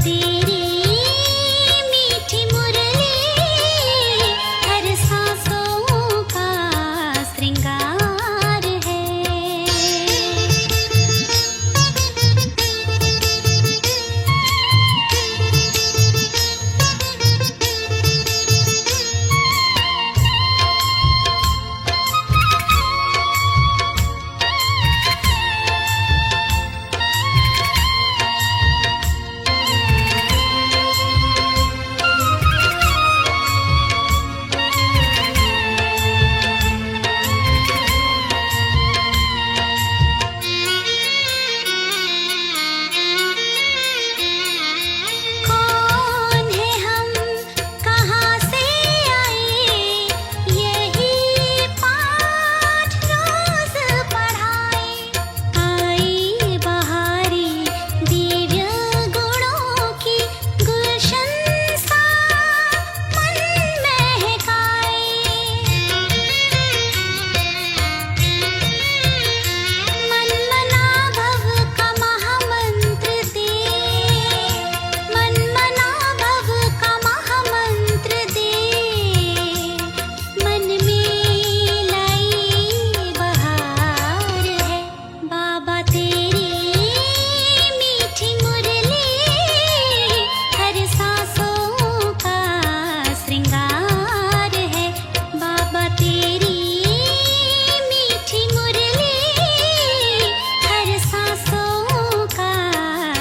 तेरी मीठी मुरली हर सांसों का श्रृंगार है। कौन है हम, कहाँ से आए, यही पाठ रोज पढ़ाए। आई बहारी दिव्य गुणों की गुलशन सा मन महकाए। मन मना भव का महामंत्र दे, मन मना भव का महामंत्र दे, मन में लाई बहार है। बाबा तेरी मीठी मुरली हर सांसों का श्रृंगार है। बाबा तेरी मीठी मुरली हर सांसों का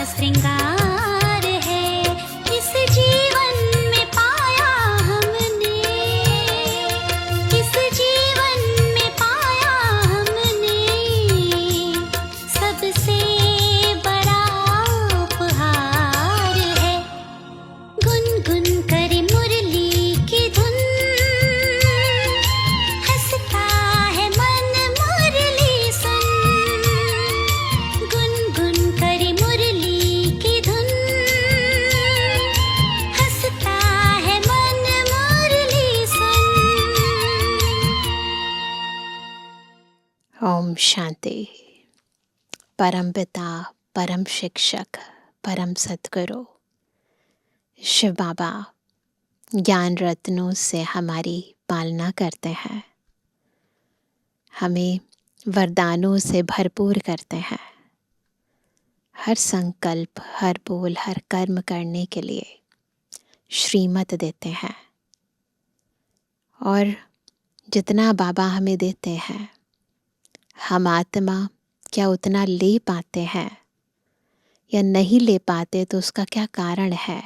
श्रृंगार है। इस जीवन में पाया हमने, इस जीवन में पाया हमने सबसे बड़ा उपहार है। गुनगुन करे मुरली की धुन, हंसता है मन मुरली सुन। गुनगुन करे मुरली की धुन, हंसता है मन मुरली सुन। ओम शांति। परम पिता, परम शिक्षक, परम सद्गुरु शिव बाबा ज्ञान रत्नों से हमारी पालना करते हैं, हमें वरदानों से भरपूर करते हैं। हर संकल्प, हर बोल, हर कर्म करने के लिए श्रीमत देते हैं। और जितना बाबा हमें देते हैं, हम आत्मा क्या उतना ले पाते हैं या नहीं ले पाते, तो उसका क्या कारण है?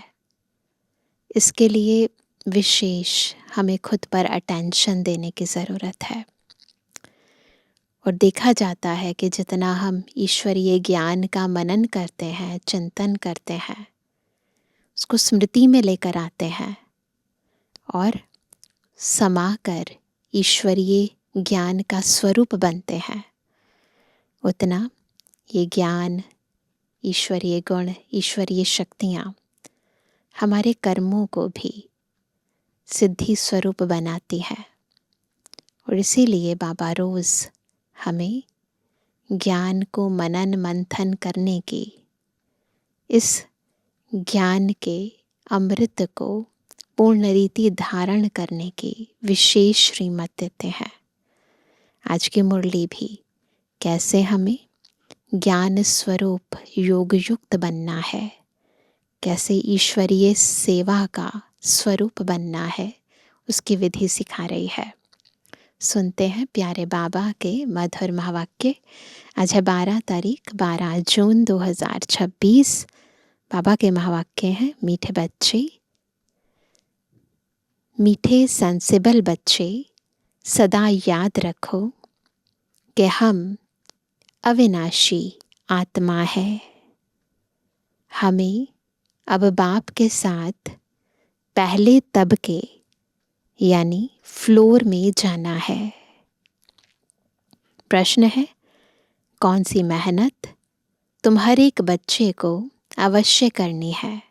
इसके लिए विशेष हमें खुद पर अटेंशन देने की ज़रूरत है। और देखा जाता है कि जितना हम ईश्वरीय ज्ञान का मनन करते हैं, चिंतन करते हैं, उसको स्मृति में लेकर आते हैं और समाकर ईश्वरीय ज्ञान का स्वरूप बनते हैं, उतना ये ज्ञान, ईश्वरीय गुण, ईश्वरीय शक्तियाँ हमारे कर्मों को भी सिद्धि स्वरूप बनाती है। और इसीलिए बाबा रोज़ हमें ज्ञान को मनन मंथन करने की, इस ज्ञान के अमृत को पूर्ण रीति धारण करने की विशेष श्रीमत देते हैं। आज की मुरली भी कैसे हमें ज्ञान स्वरूप योग युक्त बनना है, कैसे ईश्वरीय सेवा का स्वरूप बनना है, उसकी विधि सिखा रही है। सुनते हैं प्यारे बाबा के मधुर महावाक्य। आज है 12 जून 2026। बाबा के महावाक्य हैं, मीठे बच्चे, मीठे सेंसिबल बच्चे, सदा याद रखो कि हम अविनाशी आत्मा है। हमें अब बाप के साथ पहले तबके यानी फ्लोर में जाना है। प्रश्न है, कौन सी मेहनत तुम हर एक बच्चे को अवश्य करनी है?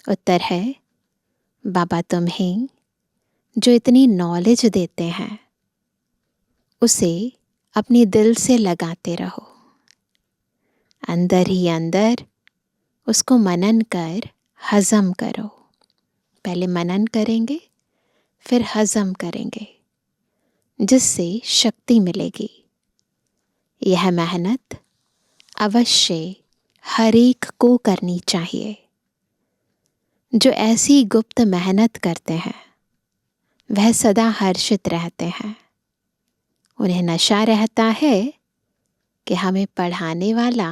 उत्तर है, बाबा तुम्हें जो इतनी नॉलेज देते हैं उसे अपने दिल से लगाते रहो। अंदर ही अंदर उसको मनन कर हजम करो। पहले मनन करेंगे, फिर हजम करेंगे, जिससे शक्ति मिलेगी। यह मेहनत अवश्य हर एक को करनी चाहिए। जो ऐसी गुप्त मेहनत करते हैं वह सदा हर्षित रहते हैं। उन्हें नशा रहता है कि हमें पढ़ाने वाला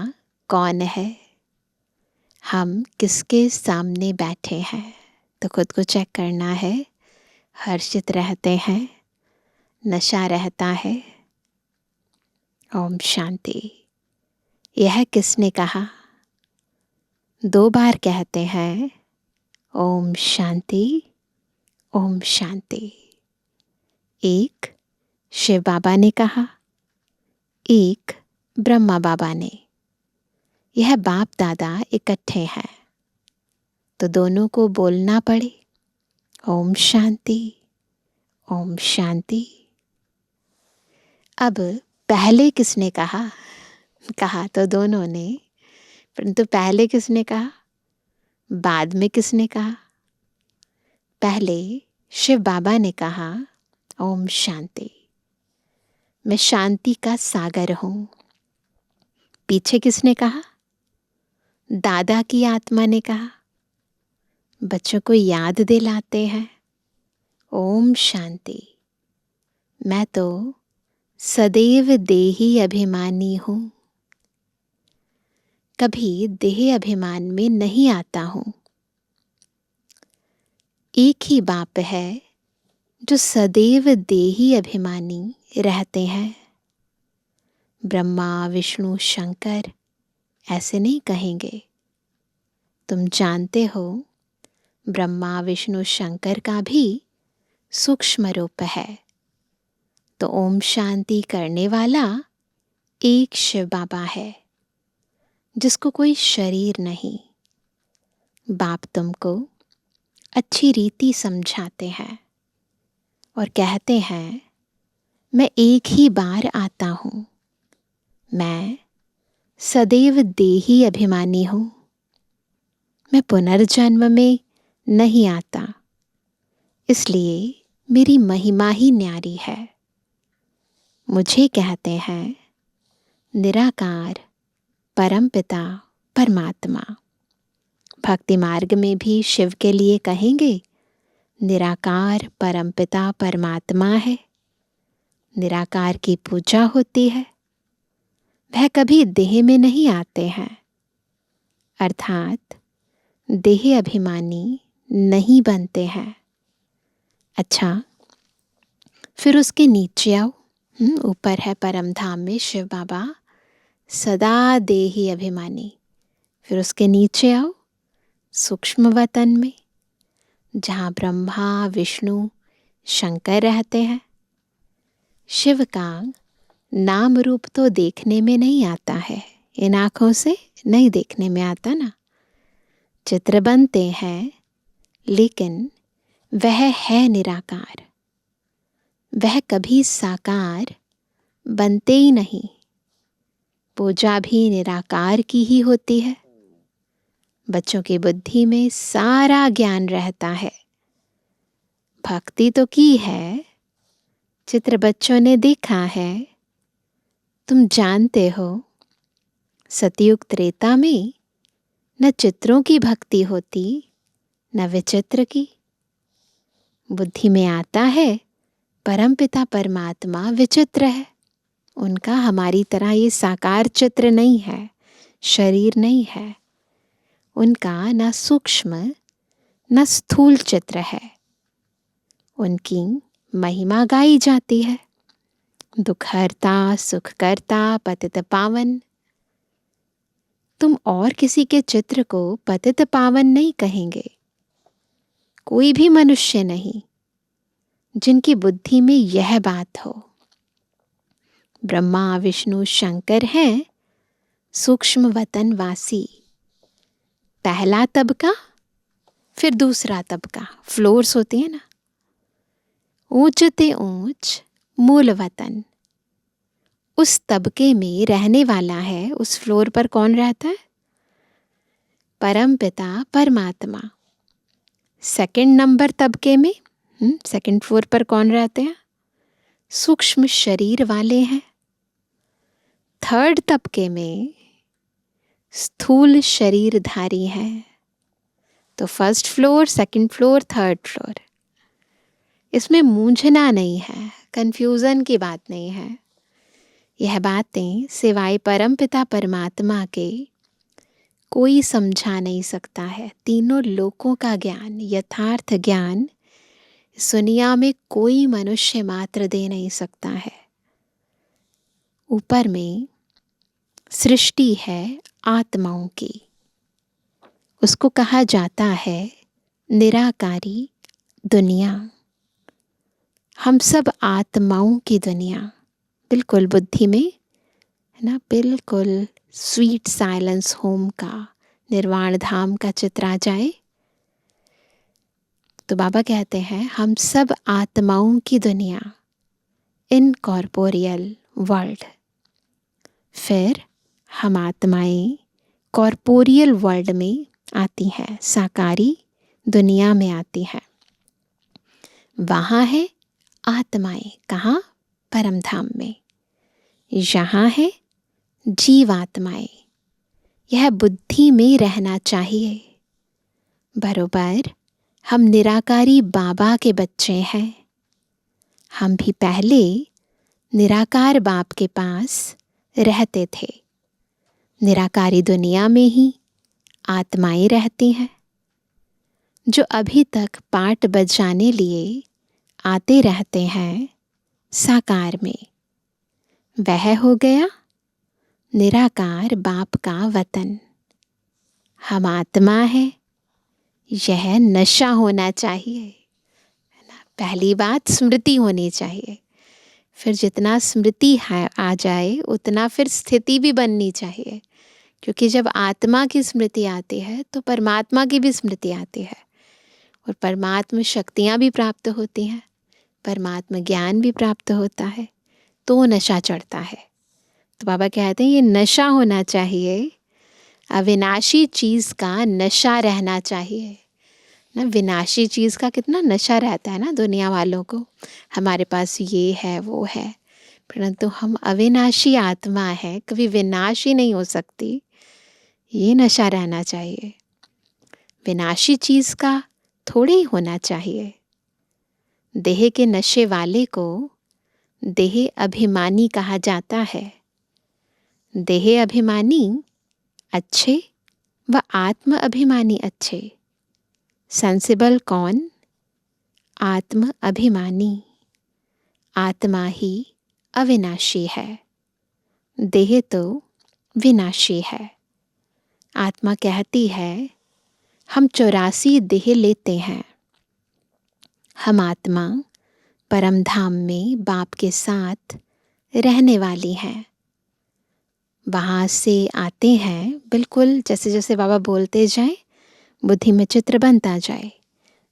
कौन है, हम किसके सामने बैठे हैं। तो खुद को चेक करना है। हर्षित रहते हैं, नशा रहता है। ओम शांति। यह किसने कहा? 2 बार कहते हैं ओम शांति, ओम शांति। एक शिव बाबा ने कहा, एक ब्रह्मा बाबा ने। यह बाप दादा इकट्ठे हैं तो दोनों को बोलना पड़े ओम शांति, ओम शांति। अब पहले किसने कहा? कहा तो दोनों ने, परंतु पहले किसने कहा, बाद में किसने कहा? पहले शिव बाबा ने कहा ओम शांति, मैं शांति का सागर हूं। पीछे किसने कहा? दादा की आत्मा ने कहा। बच्चों को याद दिलाते हैं ओम शांति, मैं तो सदैव देही अभिमानी हूं, कभी देह अभिमान में नहीं आता हूं। एक ही बाप है जो सदैव देही अभिमानी रहते हैं। ब्रह्मा विष्णु शंकर ऐसे नहीं कहेंगे। तुम जानते हो ब्रह्मा विष्णु शंकर का भी सूक्ष्म रूप है। तो ओम शांति करने वाला एक शिव बाबा है, जिसको कोई शरीर नहीं। बाप तुमको अच्छी रीति समझाते हैं और कहते हैं मैं एक ही बार आता हूं, मैं सदैव देही अभिमानी हूं, मैं पुनर्जन्म में नहीं आता, इसलिए मेरी महिमा ही न्यारी है। मुझे कहते हैं निराकार परमपिता परमात्मा। भक्ति मार्ग में भी शिव के लिए कहेंगे निराकार परमपिता परमात्मा है। निराकार की पूजा होती है, वह कभी देह में नहीं आते हैं, अर्थात देह अभिमानी नहीं बनते हैं। अच्छा, फिर उसके नीचे आओ। ऊपर है परम धाम में शिव बाबा सदा देही अभिमानी। फिर उसके नीचे आओ सूक्ष्म वतन में, जहाँ ब्रह्मा विष्णु शंकर रहते हैं। शिव का नाम रूप तो देखने में नहीं आता है, इन आँखों से नहीं देखने में आता ना। चित्र बनते हैं, लेकिन वह है निराकार। वह कभी साकार बनते ही नहीं। पूजा भी निराकार की ही होती है। बच्चों की बुद्धि में सारा ज्ञान रहता है। भक्ति तो की है, चित्र बच्चों ने देखा है। तुम जानते हो सतयुग त्रेता में न चित्रों की भक्ति होती न विचित्र की। बुद्धि में आता है परमपिता परमात्मा विचित्र है। उनका हमारी तरह ये साकार चित्र नहीं है, शरीर नहीं है। उनका न सूक्ष्म न स्थूल चित्र है। उनकी महिमा गाई जाती है, दुखहर्ता सुख करता पतित पावन। तुम और किसी के चित्र को पतित पावन नहीं कहेंगे। कोई भी मनुष्य नहीं जिनकी बुद्धि में यह बात हो। ब्रह्मा विष्णु शंकर हैं सूक्ष्म वतन वासी। पहला तबका, फिर दूसरा तबका, फ्लोर्स होती है ना। ऊंच ते ऊंच मूल वतन, उस तबके में रहने वाला है। उस फ्लोर पर कौन रहता है? परम पिता परमात्मा। सेकंड नंबर तबके में सेकंड फ्लोर पर कौन रहते हैं? सूक्ष्म शरीर वाले हैं। थर्ड तबके में स्थूल शरीरधारी हैं। तो first floor, second floor, third floor, इसमें मूंझना नहीं है, कंफ्यूजन की बात नहीं है। यह बातें सिवाय परमपिता परमात्मा के कोई समझा नहीं सकता है। तीनों लोकों का ज्ञान, यथार्थ ज्ञान इस दुनिया में कोई मनुष्य मात्र दे नहीं सकता है। ऊपर में सृष्टि है आत्माओं की, उसको कहा जाता है निराकारी दुनिया। हम सब आत्माओं की दुनिया, बिल्कुल बुद्धि में है ना, बिल्कुल स्वीट साइलेंस होम का, निर्वाण धाम का चित्र आ जाए तो बाबा कहते हैं हम सब आत्माओं की दुनिया, इनकॉर्पोरियल वर्ल्ड। फिर हम आत्माएं कॉर्पोरियल वर्ल्ड में आती हैं, साकारी दुनिया में आती हैं। वहाँ है आत्माएं, कहाँ? परम धाम में। यहाँ है जीवात्माएं। यह बुद्धि में रहना चाहिए। बरोबर हम निराकारी बाबा के बच्चे हैं। हम भी पहले निराकार बाप के पास रहते थे। निराकारी दुनिया में ही आत्माएं रहती हैं, जो अभी तक पाठ बजाने लिए आते रहते हैं साकार में। वह हो गया निराकार बाप का वतन। हम आत्मा है, यह नशा होना चाहिए, है ना। पहली बात स्मृति होनी चाहिए। फिर जितना स्मृति आ जाए उतना फिर स्थिति भी बननी चाहिए, क्योंकि जब आत्मा की स्मृति आती है तो परमात्मा की भी स्मृति आती है, और परमात्मा शक्तियाँ भी प्राप्त होती हैं, परमात्मा ज्ञान भी प्राप्त होता है, तो नशा चढ़ता है। तो बाबा कहते हैं ये नशा होना चाहिए, अविनाशी चीज़ का नशा रहना चाहिए ना। विनाशी चीज़ का कितना नशा रहता है ना दुनिया वालों को, हमारे पास ये है वो है, परंतु हम अविनाशी आत्मा है, कभी विनाशी नहीं हो सकती, ये नशा रहना चाहिए। विनाशी चीज़ का थोड़ी होना चाहिए। देह के नशे वाले को देह अभिमानी कहा जाता है। देह अभिमानी अच्छे व आत्म अभिमानी अच्छे। सेंसिबल कौन? आत्म अभिमानी। आत्मा ही अविनाशी है, देह तो विनाशी है। आत्मा कहती है हम 84 देह लेते हैं। हम आत्मा परम धाम में बाप के साथ रहने वाली हैं। वहाँ से आते हैं, बिल्कुल जैसे जैसे बाबा बोलते जाए बुद्धि में चित्र बनता जाए।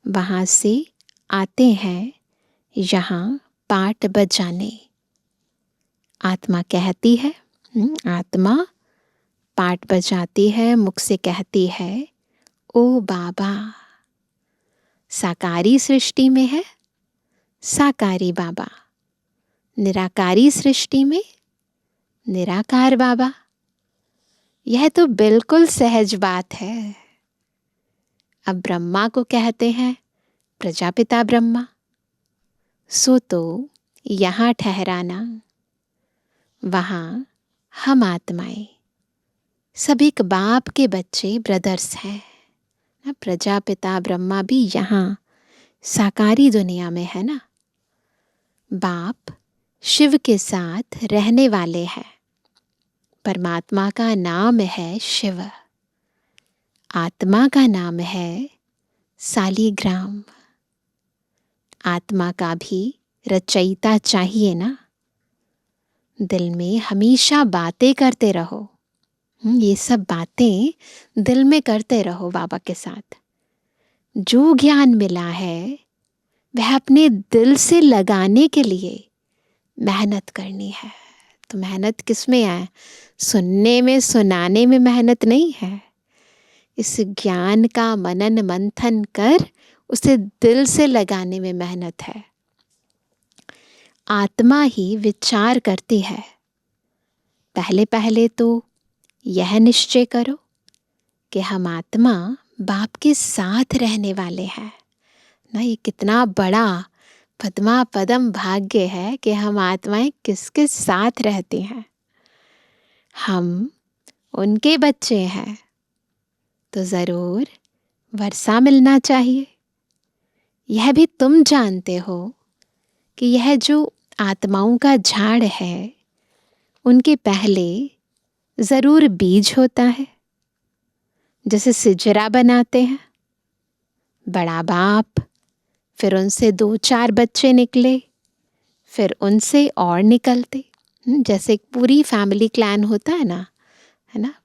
वहाँ से आते हैं यहाँ पाठ बजाने। आत्मा कहती है, आत्मा पाठ बजाती है, मुख से कहती है ओ बाबा। साकारी सृष्टि में है साकारी बाबा, निराकारी सृष्टि में निराकार बाबा। यह तो बिल्कुल सहज बात है। अब ब्रह्मा को कहते हैं प्रजापिता ब्रह्मा, सो तो यहाँ ठहराना। वहाँ हम आत्माएं सभी एक बाप के बच्चे, ब्रदर्स हैं ना। प्रजापिता ब्रह्मा भी यहाँ साकारी दुनिया में है ना। बाप शिव के साथ रहने वाले हैं। परमात्मा का नाम है शिव, आत्मा का नाम है सालीग्राम। आत्मा का भी रचयिता चाहिए ना। दिल में हमेशा बातें करते रहो। ये सब बातें दिल में करते रहो बाबा के साथ। जो ज्ञान मिला है वह अपने दिल से लगाने के लिए मेहनत करनी है। तो मेहनत किस में है? सुनने में, सुनाने में मेहनत नहीं है। इस ज्ञान का मनन मंथन कर उसे दिल से लगाने में मेहनत है। आत्मा ही विचार करती है। पहले पहले तो यह निश्चय करो कि हम आत्मा बाप के साथ रहने वाले हैं ना। ये कितना बड़ा पद्मा पदम भाग्य है कि हम आत्माएं किसके साथ रहती हैं। हम उनके बच्चे हैं तो ज़रूर वर्षा मिलना चाहिए। यह भी तुम जानते हो कि यह जो आत्माओं का झाड़ है उनके पहले ज़रूर बीज होता है। जैसे सिजरा बनाते हैं, बड़ा बाप, फिर उनसे 2-4 बच्चे निकले, फिर उनसे और निकलते। जैसे एक पूरी फैमिली क्लैन होता है ना,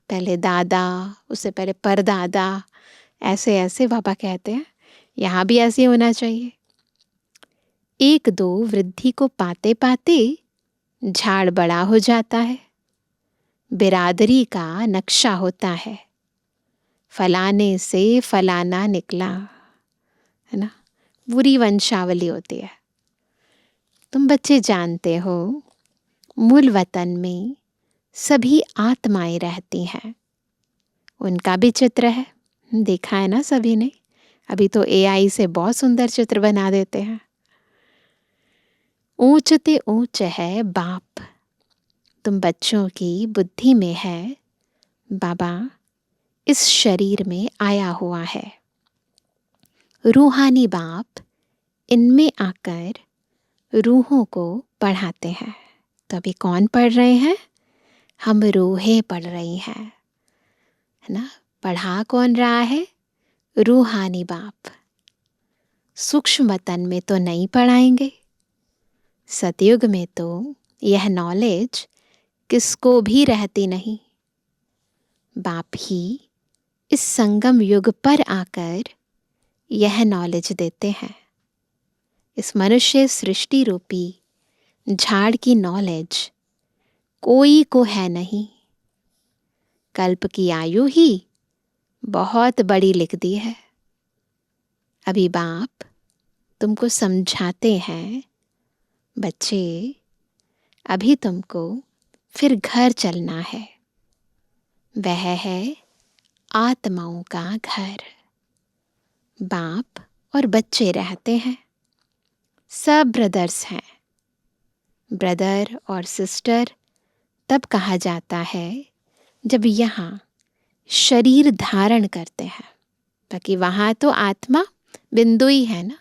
पहले दादा, उससे पहले परदादा, ऐसे ऐसे बाबा कहते हैं। यहाँ भी ऐसे होना चाहिए। 1-2 वृद्धि को पाते पाते झाड़ बड़ा हो जाता है। बिरादरी का नक्शा होता है। फलाने से फलाना निकला, है ना, पूरी वंशावली होती है। तुम बच्चे जानते हो मूल वतन में सभी आत्माएं रहती हैं। उनका भी चित्र है, देखा है ना सभी ने। अभी तो AI से बहुत सुंदर चित्र बना देते हैं। ऊंचते ऊंच है बाप। तुम बच्चों की बुद्धि में है बाबा इस शरीर में आया हुआ है। रूहानी बाप इनमें आकर रूहों को पढ़ाते हैं। तो अभी कौन पढ़ रहे हैं? हम रूहें पढ़ रही हैं, है ना। पढ़ा कौन रहा है? रूहानी बाप। सूक्ष्म वतन में तो नहीं पढ़ाएंगे। सतयुग में तो यह नॉलेज किसको भी रहती नहीं। बाप ही इस संगम युग पर आकर यह नॉलेज देते हैं। इस मनुष्य सृष्टि रूपी झाड़ की नॉलेज कोई को है नहीं। कल्प की आयु ही बहुत बड़ी लिख दी है। अभी बाप तुमको समझाते हैं, बच्चे अभी तुमको फिर घर चलना है। वह है आत्माओं का घर। बाप और बच्चे रहते हैं। सब ब्रदर्स हैं। ब्रदर और सिस्टर तब कहा जाता है जब यहाँ शरीर धारण करते हैं, ताकि वहाँ तो आत्मा बिंदु ही है ना,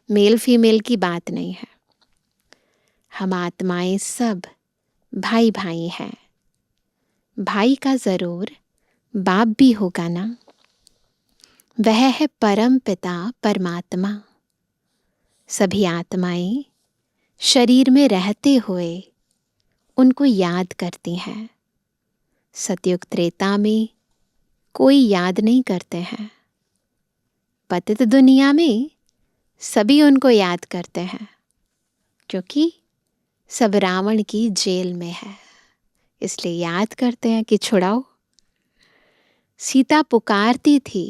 मेल फीमेल की बात नहीं है। हम आत्माएं सब भाई भाई हैं। भाई का ज़रूर बाप भी होगा ना। वह है परम पिता परमात्मा। सभी आत्माएं शरीर में रहते हुए उनको याद करती हैं। सतयुग त्रेता में कोई याद नहीं करते हैं। पतित दुनिया में सभी उनको याद करते हैं, क्योंकि सब रावण की जेल में है, इसलिए याद करते हैं कि छुड़ाओ। सीता पुकारती थी,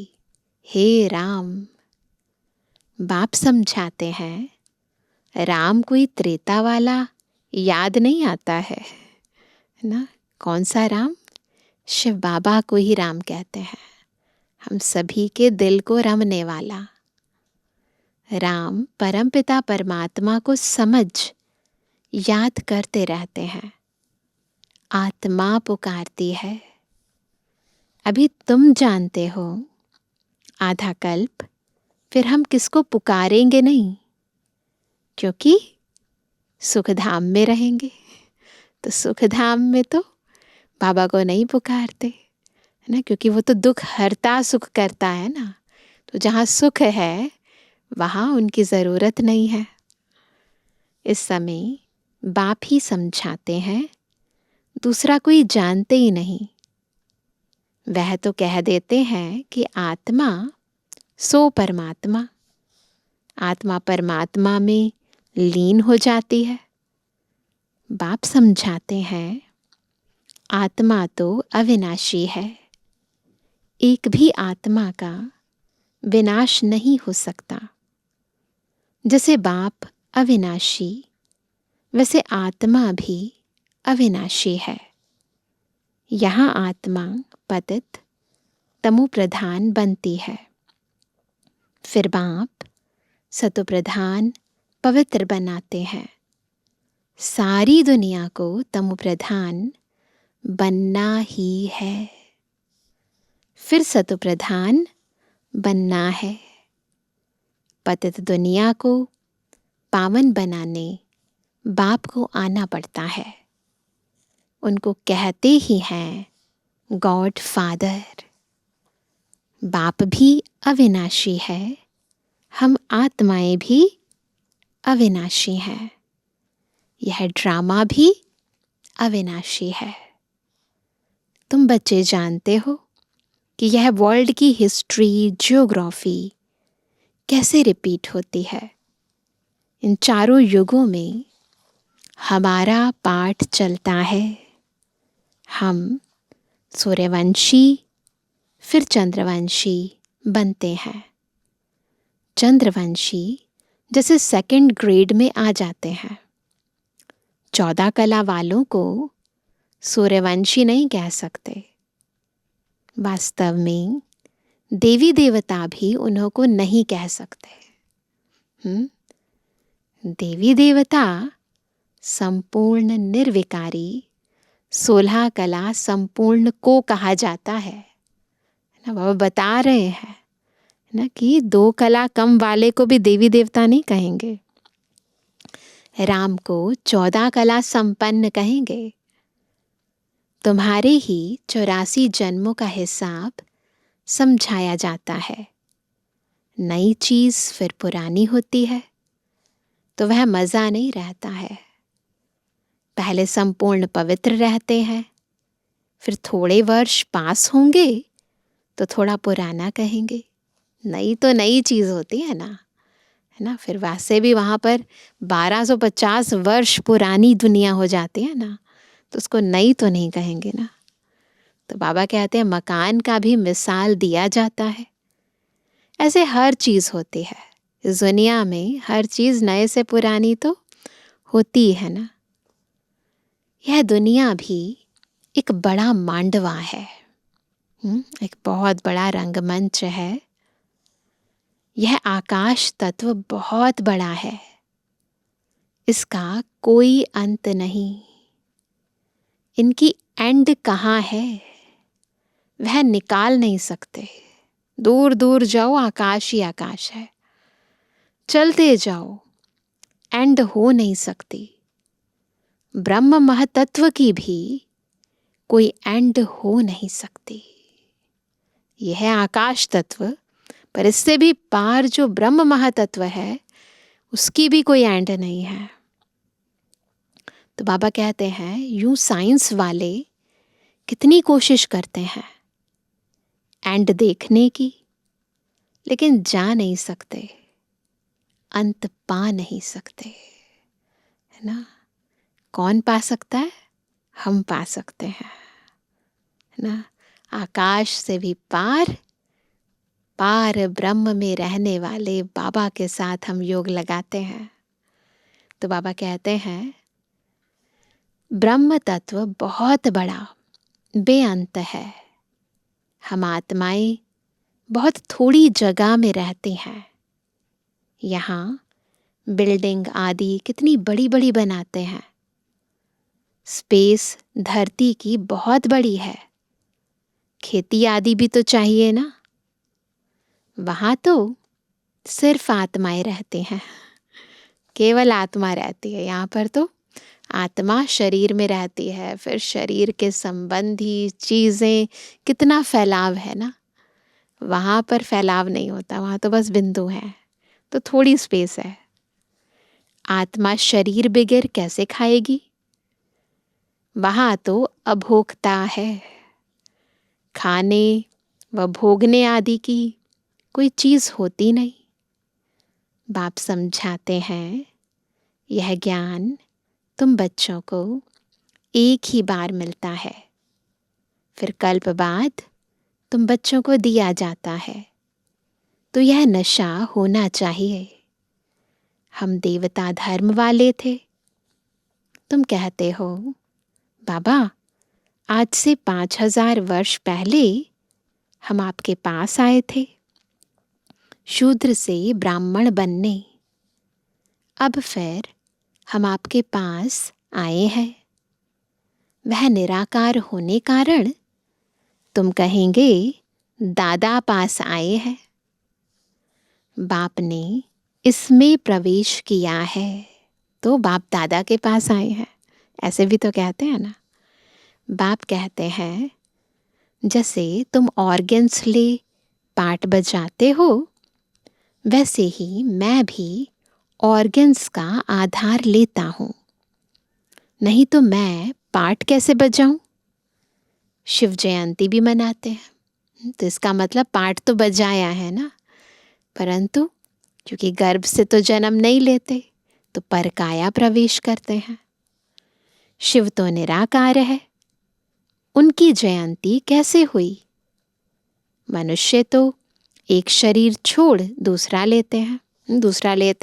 हे राम। बाप समझाते हैं, राम कोई त्रेता वाला याद नहीं आता है ना। कौन सा राम? शिव बाबा को ही राम कहते हैं। हम सभी के दिल को रमने वाला राम परमपिता परमात्मा को समझ याद करते रहते हैं। आत्मा पुकारती है। अभी तुम जानते हो आधा कल्प फिर हम किसको पुकारेंगे नहीं, क्योंकि सुखधाम में रहेंगे। तो सुखधाम में तो बाबा को नहीं पुकारते, है ना, क्योंकि वो तो दुख हरता सुख करता है ना। तो जहाँ सुख है वहाँ उनकी ज़रूरत नहीं है। इस समय बाप ही समझाते हैं, दूसरा कोई जानते ही नहीं। वह तो कह देते हैं कि आत्मा सो परमात्मा। आत्मा परमात्मा में लीन हो जाती है। बाप समझाते हैं, आत्मा तो अविनाशी है, एक भी आत्मा का विनाश नहीं हो सकता। जैसे बाप अविनाशी, वैसे आत्मा भी अविनाशी है। यहाँ आत्मा पतित तमो प्रधान बनती है, फिर बाप सतो प्रधान पवित्र बनाते हैं। सारी दुनिया को तमो प्रधान बनना ही है, फिर सतो प्रधान बनना है। पतित दुनिया को पावन बनाने बाप को आना पड़ता है। उनको कहते ही हैं गॉड फादर। बाप भी अविनाशी है, हम आत्माएं भी अविनाशी हैं। यह ड्रामा भी अविनाशी है। तुम बच्चे जानते हो कि यह वर्ल्ड की हिस्ट्री, ज्योग्राफी कैसे रिपीट होती है। इन चारों युगों में हमारा पाठ चलता है। हम सूर्यवंशी फिर चंद्रवंशी बनते हैं। चंद्रवंशी जैसे सेकंड ग्रेड में आ जाते हैं। 14 कला वालों को सूर्यवंशी नहीं कह सकते। वास्तव में देवी देवता भी उन्हों को नहीं कह सकते। देवी देवता संपूर्ण निर्विकारी 16 कला संपूर्ण को कहा जाता है ना। बाबा बता रहे हैं ना कि 2 कला कम वाले को भी देवी देवता नहीं कहेंगे। राम को 14 कला संपन्न कहेंगे। तुम्हारे ही 84 जन्मों का हिसाब समझाया जाता है। नई चीज फिर पुरानी होती है तो वह मजा नहीं रहता है। पहले संपूर्ण पवित्र रहते हैं, फिर थोड़े वर्ष पास होंगे तो थोड़ा पुराना कहेंगे। नई तो नई चीज होती है ना, है ना। फिर वैसे भी वहां पर 1250 वर्ष पुरानी दुनिया हो जाती है ना, तो उसको नई तो नहीं कहेंगे ना। तो बाबा कहते हैं मकान का भी मिसाल दिया जाता है। ऐसे हर चीज होती है इस दुनिया में। हर चीज नए से पुरानी तो होती है ना। यह दुनिया भी एक बड़ा मांडवा है, एक बहुत बड़ा रंगमंच है। यह आकाश तत्व बहुत बड़ा है, इसका कोई अंत नहीं। इनकी एंड कहाँ है वह निकाल नहीं सकते। दूर दूर जाओ, आकाश ही आकाश है। चलते जाओ, एंड हो नहीं सकती। ब्रह्म महतत्व की भी कोई एंड हो नहीं सकती। यह है आकाश तत्व, पर इससे भी पार जो ब्रह्म महातत्व है उसकी भी कोई एंड नहीं है। तो बाबा कहते हैं यूं साइंस वाले कितनी कोशिश करते हैं एंड देखने की, लेकिन जा नहीं सकते, अंत पा नहीं सकते, है ना। कौन पा सकता है? हम पा सकते हैं, है ना। आकाश से भी पार, पार ब्रह्म में रहने वाले बाबा के साथ हम योग लगाते हैं। तो बाबा कहते हैं ब्रह्म तत्व बहुत बड़ा बेअंत है। हम आत्माएं बहुत थोड़ी जगह में रहती हैं। यहाँ बिल्डिंग आदि कितनी बड़ी बड़ी बनाते हैं। स्पेस धरती की बहुत बड़ी है। खेती आदि भी तो चाहिए ना। वहाँ तो सिर्फ आत्माएं रहती हैं, केवल आत्मा रहती है। यहाँ पर तो आत्मा शरीर में रहती है, फिर शरीर के संबंधी चीज़ें, कितना फैलाव है ना। वहाँ पर फैलाव नहीं होता, वहाँ तो बस बिंदु है, तो थोड़ी स्पेस है। आत्मा शरीर बगैर कैसे खाएगी? वहाँ तो अभोक्ता है। खाने व भोगने आदि की कोई चीज़ होती नहीं। बाप समझाते हैं यह ज्ञान तुम बच्चों को एक ही बार मिलता है, फिर कल्प बाद तुम बच्चों को दिया जाता है, तो यह नशा होना चाहिए। हम देवता धर्म वाले थे। तुम कहते हो बाबा, आज से 5000 वर्ष पहले हम आपके पास आए थे, शूद्र से ब्राह्मण बनने। अब फिर हम आपके पास आए हैं। वह निराकार होने कारण तुम कहेंगे दादा पास आए हैं। बाप ने इसमें प्रवेश किया है तो बाप दादा के पास आए हैं, ऐसे भी तो कहते हैं ना। बाप कहते हैं जैसे तुम ऑर्गन्स ले पार्ट बजाते हो, वैसे ही मैं भी ऑर्गन्स का आधार लेता हूँ, नहीं तो मैं पार्ट कैसे बजाऊं। शिव जयंती भी मनाते हैं, तो इसका मतलब पार्ट तो बजाया है ना, परंतु क्योंकि गर्भ से तो जन्म नहीं लेते तो परकाया प्रवेश करते हैं। शिव तो निराकार है, उनकी जयंती कैसे हुई। मनुष्य तो एक शरीर छोड़ दूसरा लेते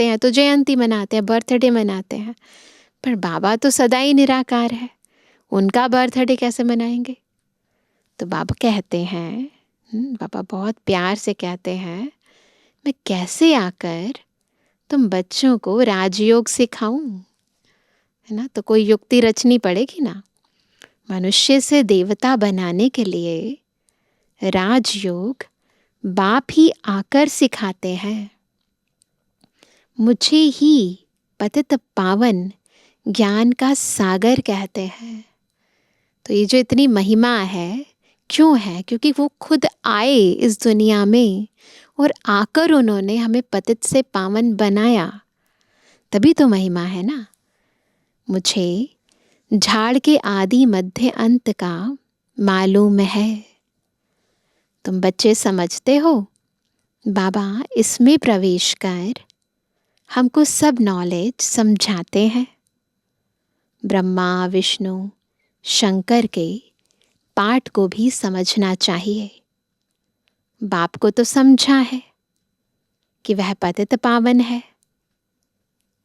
हैं तो जयंती मनाते हैं, बर्थडे मनाते हैं। पर बाबा तो सदा ही निराकार है, उनका बर्थडे कैसे मनाएंगे। तो बाबा कहते हैं, बाबा बहुत प्यार से कहते हैं, मैं कैसे आकर तुम बच्चों को राजयोग सिखाऊं, है ना। तो कोई युक्ति रचनी पड़ेगी ना। मनुष्य से देवता बनाने के लिए राजयोग बाप ही आकर सिखाते हैं। मुझे ही पतित पावन ज्ञान का सागर कहते हैं। तो ये जो इतनी महिमा है, क्यों है? क्योंकि वो खुद आए इस दुनिया में और आकर उन्होंने हमें पतित से पावन बनाया, तभी तो महिमा है ना। मुझे झाड़ के आदि मध्य अंत का मालूम है। तुम बच्चे समझते हो, बाबा इसमें प्रवेश कर हमको सब नॉलेज समझाते हैं। ब्रह्मा विष्णु शंकर के पाठ को भी समझना चाहिए। बाप को तो समझा है कि वह पतित पावन है।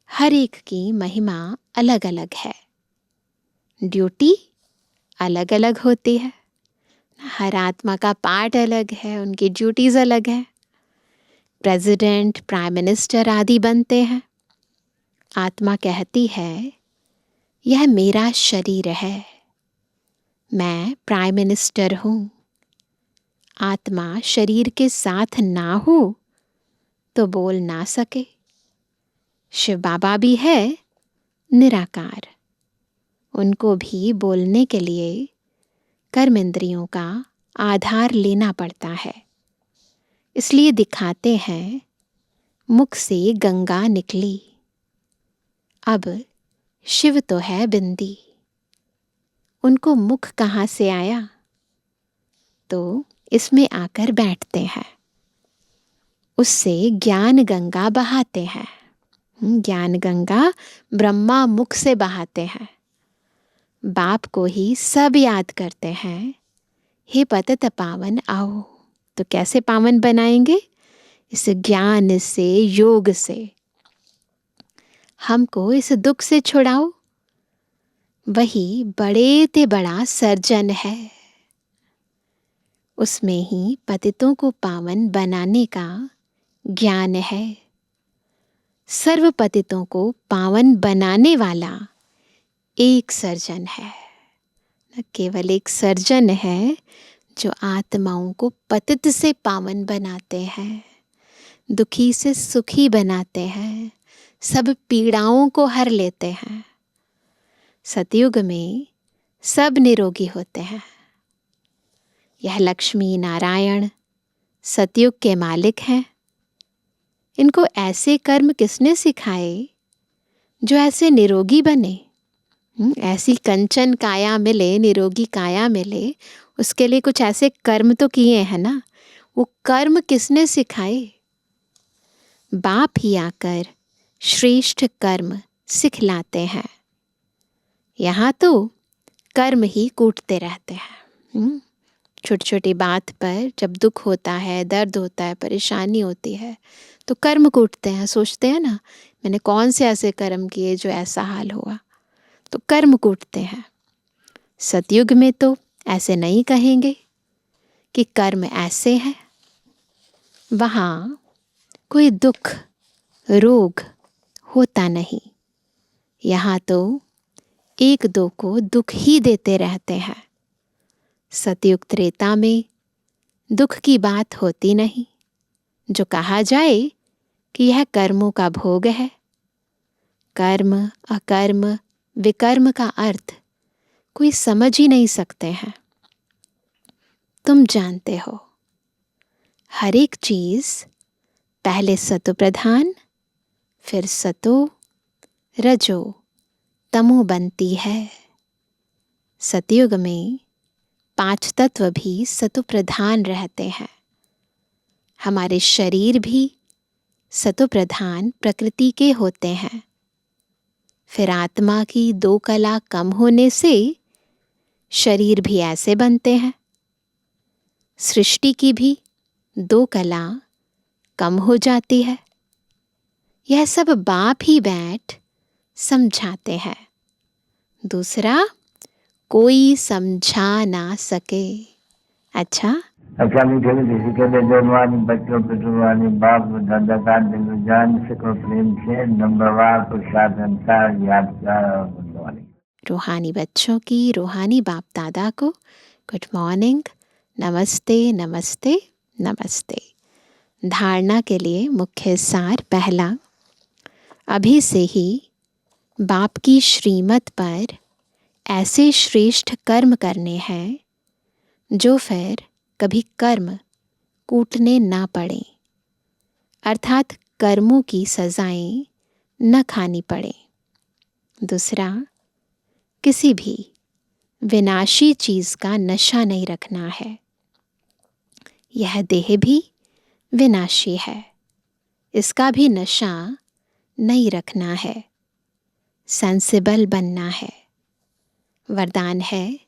हर एक की महिमा अलग अलग है, ड्यूटी अलग अलग होती है। हर आत्मा का पार्ट अलग है, उनकी ड्यूटीज अलग है। प्रेसिडेंट, प्राइम मिनिस्टर आदि बनते हैं। आत्मा कहती है यह मेरा शरीर है, मैं प्राइम मिनिस्टर हूँ। आत्मा शरीर के साथ ना हो तो बोल ना सके। शिव बाबा भी है निराकार, उनको भी बोलने के लिए कर्म इंद्रियों का आधार लेना पड़ता है। इसलिए दिखाते हैं मुख से गंगा निकली। अब शिव तो है बिंदी, उनको मुख कहाँ से आया? तो इसमें आकर बैठते हैं, उससे ज्ञान गंगा बहाते हैं। ज्ञान गंगा ब्रह्मा मुख से बहाते हैं। बाप को ही सब याद करते हैं, हे पतित पावन आओ। तो कैसे पावन बनाएंगे? इस ज्ञान से, योग से। हमको इस दुख से छुड़ाओ, वही बड़े ते बड़ा सर्जन है। उसमें ही पतितों को पावन बनाने का ज्ञान है। सर्व पतितों को पावन बनाने वाला एक सर्जन है, न केवल एक सर्जन है जो आत्माओं को पतित से पावन बनाते हैं, दुखी से सुखी बनाते हैं, सब पीड़ाओं को हर लेते हैं। सतयुग में सब निरोगी होते हैं। यह लक्ष्मी नारायण सतयुग के मालिक हैं। इनको ऐसे कर्म किसने सिखाए जो ऐसे निरोगी बने? ऐसी कंचन काया मिले, निरोगी काया मिले, उसके लिए कुछ ऐसे कर्म तो किए हैं ना। वो कर्म किसने सिखाए? बाप ही आकर श्रेष्ठ कर्म सिखलाते हैं। यहाँ तो कर्म ही कूटते रहते हैं। छोटी छोटी बात पर जब दुख होता है, दर्द होता है, परेशानी होती है, तो कर्म कूटते हैं। सोचते हैं ना, मैंने कौन से ऐसे कर्म किए जो ऐसा हाल हुआ, तो कर्म कूटते हैं। सतयुग में तो ऐसे नहीं कहेंगे कि कर्म ऐसे है। वहाँ कोई दुख रोग होता नहीं। यहाँ तो एक दो को दुख ही देते रहते हैं। सतयुग त्रेता में दुख की बात होती नहीं। जो कहा जाए कि यह कर्मों का भोग है। कर्म अकर्म विकर्म का अर्थ कोई समझ ही नहीं सकते हैं। तुम जानते हो, हर एक चीज पहले सतो प्रधान, फिर सतो रजो तमो बनती है। सतयुग में 5 तत्व भी सतो प्रधान रहते हैं। हमारे शरीर भी सतो प्रधान प्रकृति के होते हैं। फिर आत्मा की 2 कला कम होने से शरीर भी ऐसे बनते हैं। सृष्टि की भी 2 कला कम हो जाती है। यह सब बाप ही बैठ समझाते हैं। दूसरा कोई समझा ना सके। अच्छा मीठे मीठे कहते जवानी बच्चों पिटवानी बाप दादा का दिल जान सको प्रेम से नंबरवार प्रसाद संसार यादगार बनवानी। रूहानी बच्चों की रूहानी बाप दादा को गुड मॉर्निंग, नमस्ते नमस्ते नमस्ते। धारणा के लिए मुख्य सार पहला, अभी से ही बाप की श्रीमत पर ऐसे श्रेष्ठ कर्म करने हैं जो फिर कभी कर्म कूटने ना पड़े, अर्थात कर्मों की सजाएं न खानी पड़े। दूसरा, किसी भी विनाशी चीज का नशा नहीं रखना है। यह देह भी विनाशी है, इसका भी नशा नहीं रखना है। सेंसिबल बनना है। वरदान है,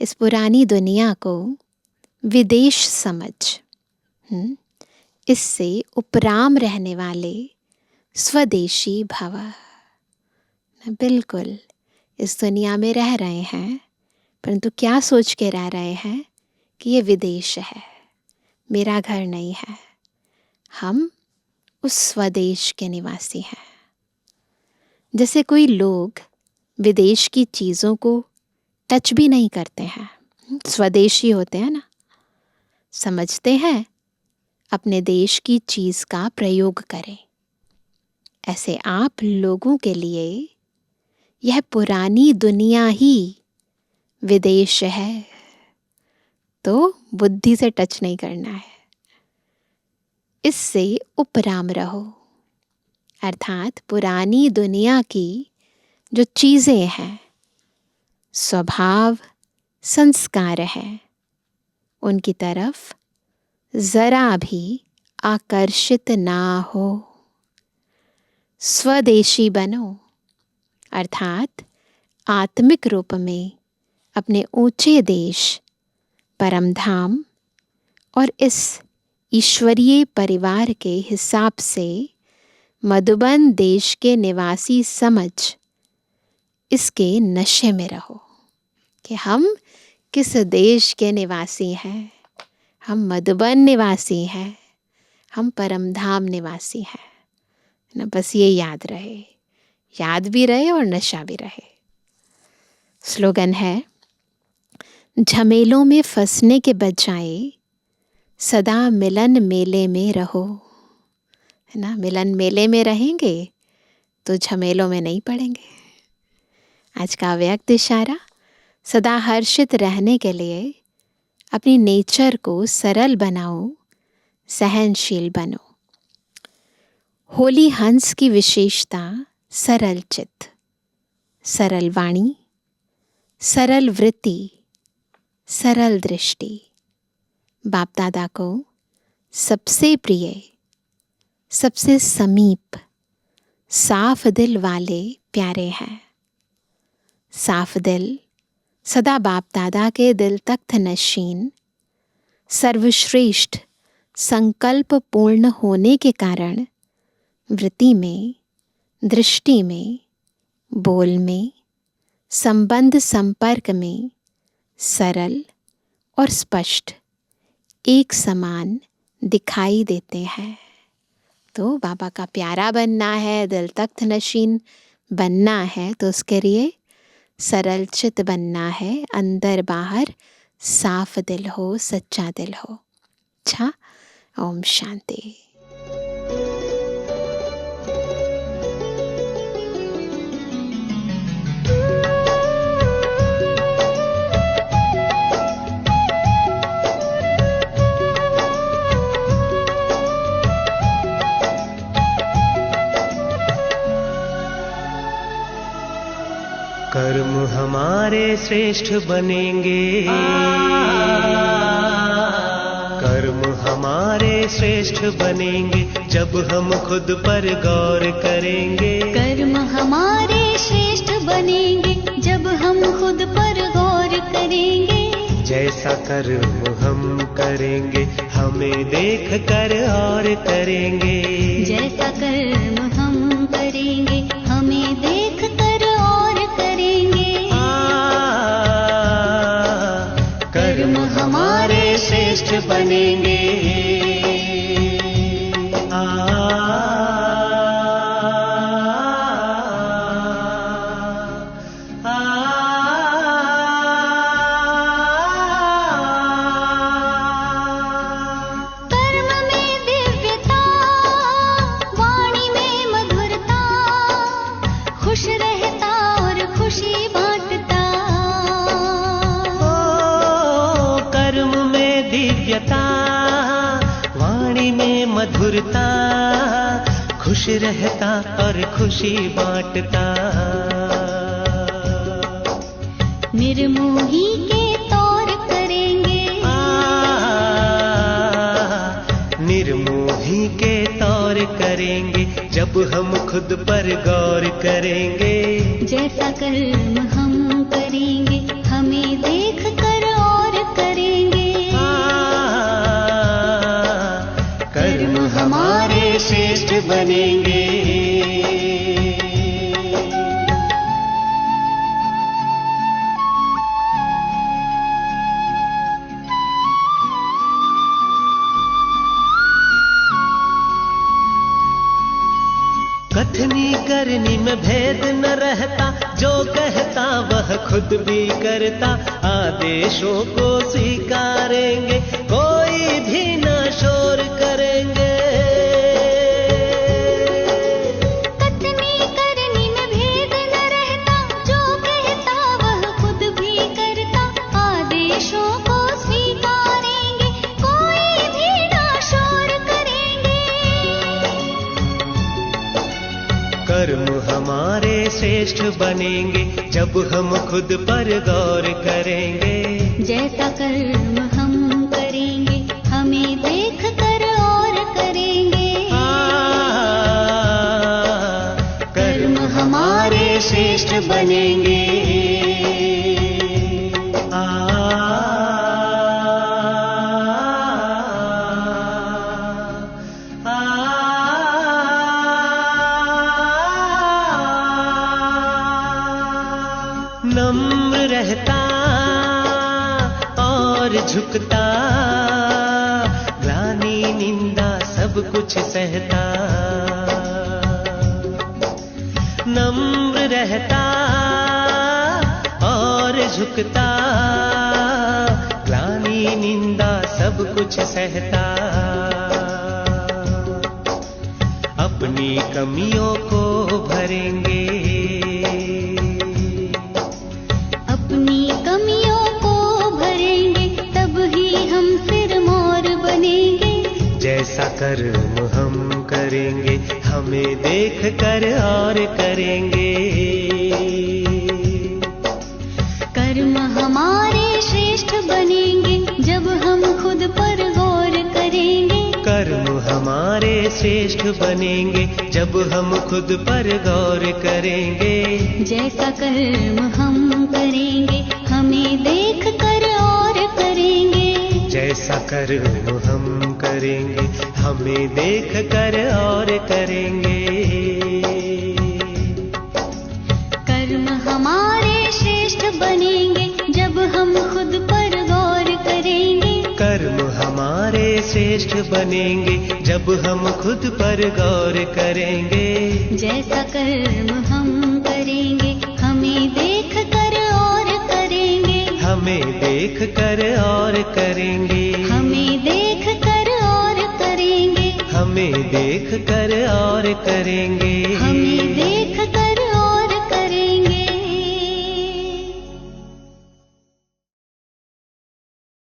इस पुरानी दुनिया को विदेश समझ, इससे उपराम रहने वाले स्वदेशी भव। बिल्कुल इस दुनिया में रह रहे हैं, परंतु क्या सोच के रह रहे हैं कि ये विदेश है, मेरा घर नहीं है। हम उस स्वदेश के निवासी हैं। जैसे कोई लोग विदेश की चीज़ों को टच भी नहीं करते हैं, स्वदेशी होते हैं ना, समझते हैं अपने देश की चीज़ का प्रयोग करें। ऐसे आप लोगों के लिए यह पुरानी दुनिया ही विदेश है, तो बुद्धि से टच नहीं करना है। इससे उपराम रहो, अर्थात पुरानी दुनिया की जो चीज़ें हैं, स्वभाव संस्कार हैं, उनकी तरफ जरा भी आकर्षित ना हो। स्वदेशी बनो, अर्थात आत्मिक रूप में अपने ऊंचे देश परम धाम और इस ईश्वरीय परिवार के हिसाब से मधुबन देश के निवासी समझ इसके नशे में रहो कि हम किस देश के निवासी हैं। हम मधुबन निवासी हैं, हम परमधाम निवासी हैं ना। बस ये याद रहे, याद भी रहे और नशा भी रहे। स्लोगन है, झमेलों में फंसने के बजाय सदा मिलन मेले में रहो, है ना। मिलन मेले में रहेंगे तो झमेलों में नहीं पड़ेंगे। आज का व्यक्त इशारा, सदा हर्षित रहने के लिए अपनी नेचर को सरल बनाओ, सहनशील बनो। होली हंस की विशेषता सरल चित्त, सरल वाणी, सरल वृत्ति, सरल दृष्टि। बाप दादा को सबसे प्रिय, सबसे समीप, साफ दिल वाले प्यारे हैं। साफ दिल सदा बाप दादा के दिल तख्त नशीन सर्वश्रेष्ठ संकल्प पूर्ण होने के कारण वृत्ति में, दृष्टि में, बोल में, संबंध संपर्क में सरल और स्पष्ट एक समान दिखाई देते हैं। तो बाबा का प्यारा बनना है, दिल तख्त नशीन बनना है, तो उसके लिए सरल चित बनना है, अंदर बाहर साफ दिल हो, सच्चा दिल हो। अच्छा, ओम शांति। कर्म हमारे श्रेष्ठ बनेंगे, कर्म हमारे श्रेष्ठ बनेंगे जब हम खुद पर गौर करेंगे। कर्म हमारे श्रेष्ठ बनेंगे जब हम खुद पर गौर करेंगे। जैसा कर्म हम करेंगे हमें देख कर और करेंगे। जैसा कर्म हम करेंगे हमें देख कर और करेंगे। कर्म हमारे श्रेष्ठ बनेंगे। वाणी में मधुरता, खुश रहता और खुशी बांटता। निर्मोही के तौर करेंगे। निर्मोही के तौर करेंगे जब हम खुद पर गौर करेंगे। जैसा कर्म हम करेंगे हमें देख कर और करेंगे। कर्म हमारे श्रेष्ठ बनेंगे। कथनी करनी में भेद न रहता, जो कहता वह खुद भी करता। आदेशों को स्वीकारेंगे, कोई भी न शोर करेंगे। कथनी करनी में भेद न रहता, जो कहता वह खुद भी करता। आदेशों को स्वीकारेंगे, कोई भी न शोर करेंगे। कर्म हमारे श्रेष्ठ बनेंगे जब हम खुद पर गौर करेंगे। जैसा कर्म हम करेंगे हमें देख कर और करेंगे। कर्म हमारे श्रेष्ठ बनेंगे। नम्र रहता और झुकता, ग्लानि निंदा सब कुछ सहता। नम्र रहता और झुकता, ग्लानि निंदा सब कुछ सहता। अपनी कमियों को भरेंगे, अपनी कमियों को भरेंगे, तब ही हम फिर मोर बनेंगे। जैसा कर्म हम करेंगे हमें देख कर और करेंगे। कर्म हमारे श्रेष्ठ बनेंगे जब हम खुद पर गौर करेंगे। कर्म हमारे श्रेष्ठ बनेंगे जब हम खुद पर गौर करेंगे। जैसा कर्म हम करेंगे हमें देख कर और करेंगे। जैसा जैसा कर्म हम करेंगे हमें देख कर और करेंगे। कर्म हमारे श्रेष्ठ बनेंगे जब हम खुद पर गौर करेंगे। कर्म हमारे श्रेष्ठ बनेंगे जब हम खुद पर गौर करेंगे। जैसा कर्म हम करेंगे हमें देख कर और करेंगे। हमें देख कर और करेंगे। हमें देख कर और करेंगे। हमें देख कर और करेंगे।